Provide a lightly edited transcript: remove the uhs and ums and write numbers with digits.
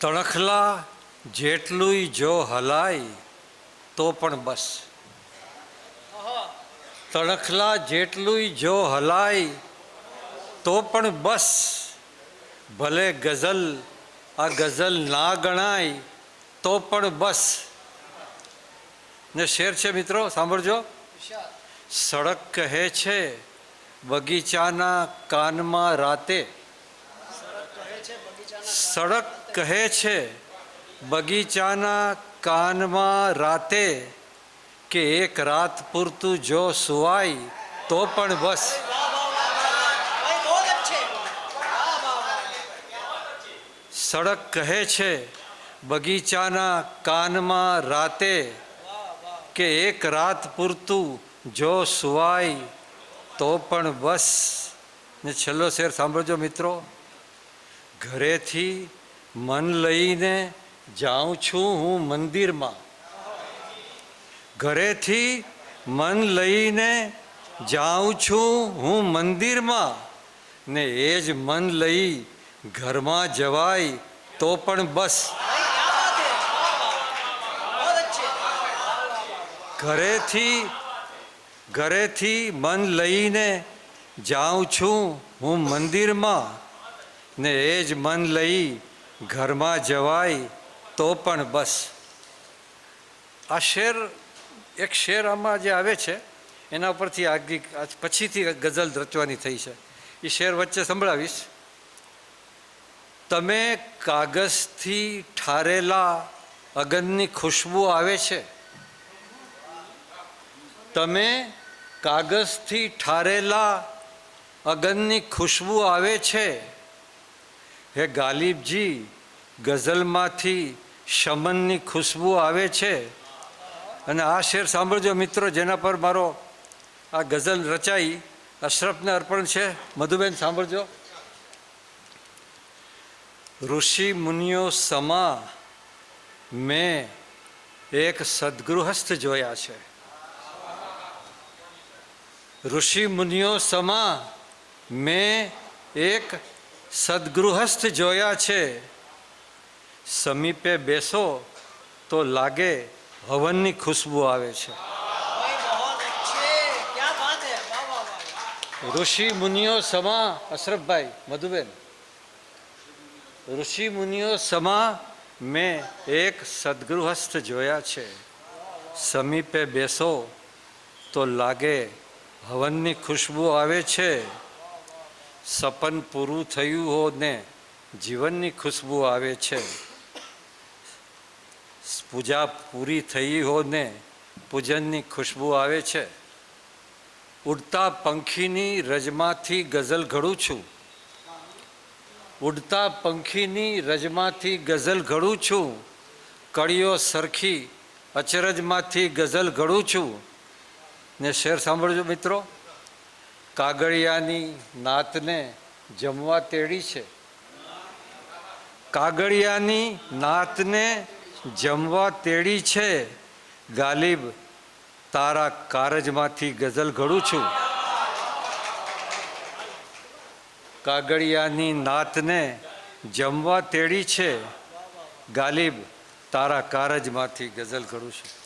તણખલા જેટલુંય જો હલાય તો પણ બસ. તણખલા જેટલુંય જો હલાય તો પણ બસ. ભલે ગઝલ આ ગઝલ ના ગણાય તો પણ બસ. ને શેર છે મિત્રો, સાંભળજો. સડક કહે છે બગીચાના કાનમાં રાતે. સડક કહે છે બગીચાના કાનમાં રાતે કે એક રાત પૂરતું જો સુવાય તો પણ બસ. સડક કહે છે બગીચાના કાનમાં રાતે કે એક રાત પૂરતું જો સુવાય તો પણ બસ. ને છેલ્લો શેર સાંભળજો મિત્રો. ઘરેથી મન લઈને જાઉં છું હું મંદિરમાં. ઘરેથી મન લઈને જાઉં છું હું મંદિરમાં ને એ જ મન લઈ ઘરમાં જવાય તો પણ બસ. ઘરેથી મન લઈને જાઉં છું હું મંદિરમાં ને એ જ મન લઈ ઘરમાં જવાય તો પણ બસ. આ શેર એક શેર આમાં જે આવે છે એના પરથી આગળ પછીથી ગઝલ રચવાની થઈ છે. એ શેર વચ્ચે સંભળાવીશ. તમે કાગઝથી ઠારેલા અગનની ખુશ્બુ આવે છે. તમે કાગઝથી ઠારેલા અગનની ખુશ્બુ આવે છે. હે ગાલિબજી ગઝલમાંથી શમનની ખુશ્બુ આવે છે. અને આ શેર સાંભળજો મિત્રો, જેના પર મારો આ ગઝલ રચાઈ અશરફને અર્પણ છે. મધુબેન સાંભળજો. ઋષિ મુનિઓ સમા મેં એક સદગૃહસ્થ જોયા છે. ઋષિ મુનિઓ સમા મેં એક સદગૃહસ્થ જોયા છે. સમીપે બેસો તો લાગે હવનની ખુશ્બુ આવે છે. ઋષિ મુનિઓ સમા, અશરફભાઈ, મધુબેન, ઋષિ મુનિઓ સમા મેં એક સદગૃહસ્થ જોયા છે. સમીપે બેસો તો લાગે હવનની ખુશ્બુ આવે છે. સપન પૂરું થયું હો ને જીવનની ખુશ્બુ આવે છે. પૂજા પૂરી થઈ હો ને પૂજનની ખુશ્બુ આવે છે. ઉડતા પંખીની રજમાંથી ગઝલ ઘડું છું. ઉડતા પંખીની રજમાંથી ગઝલ ઘડું છું. કળીઓ સરખી અચરજમાંથી ગઝલ ઘડું છું. ને શેર સાંભળજો મિત્રો. કાગળિયાની નાતને જમવા તેડી છે. કાગળિયાની નાતને જમવા તેડી છે. ગાલિબ તારા કારજમાંથી ગઝલ ઘડું છું. કાગળિયાની નાતને જમવા તેડી છે. ગાલિબ તારા કારજમાંથી ગઝલ ઘડું છું.